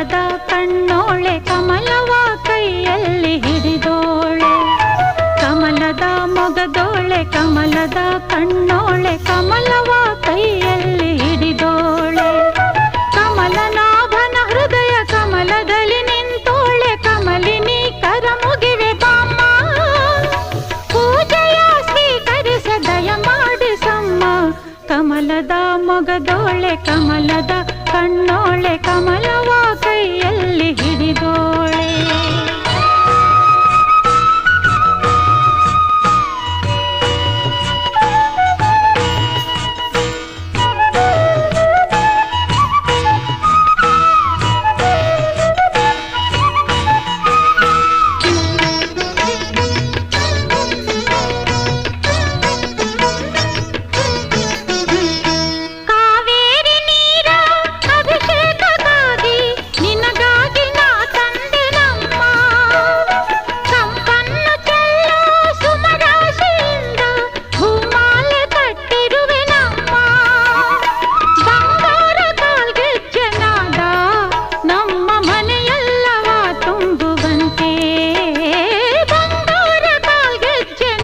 ಕಮಲದ ಕಣ್ಣೋಳೆ ಕಮಲವ ಕೈಯಲ್ಲಿ ಹಿಡಿದೋಳೆ ಕಮಲದ ಮೊಗದೋಳೆ ಕಮಲದ ಕಣ್ಣೋಳೆ ಕಮಲವ ಕೈಯಲ್ಲಿ ಹಿಡಿದೋಳೆ ಕಮಲನಾಭನ ಹೃದಯ ಕಮಲದಲ್ಲಿ ನಿಂತೋಳೆ ಕಮಲಿನಿ ಕರ ಮುಗಿವೆ ಬಾಮ್ಮ ಪೂಜೆಯ ಸ್ವೀಕರಿಸ ದಯ ಮಾಡಿಸಮ್ಮ ಕಮಲದ ಮೊಗದೋಳೆ ಕಮಲದ ಕಣ್ಣೋಳೆ ಕಮಲವ ಕೈಯಲ್ಲಿ ಹಿಡಿದೋಳೆ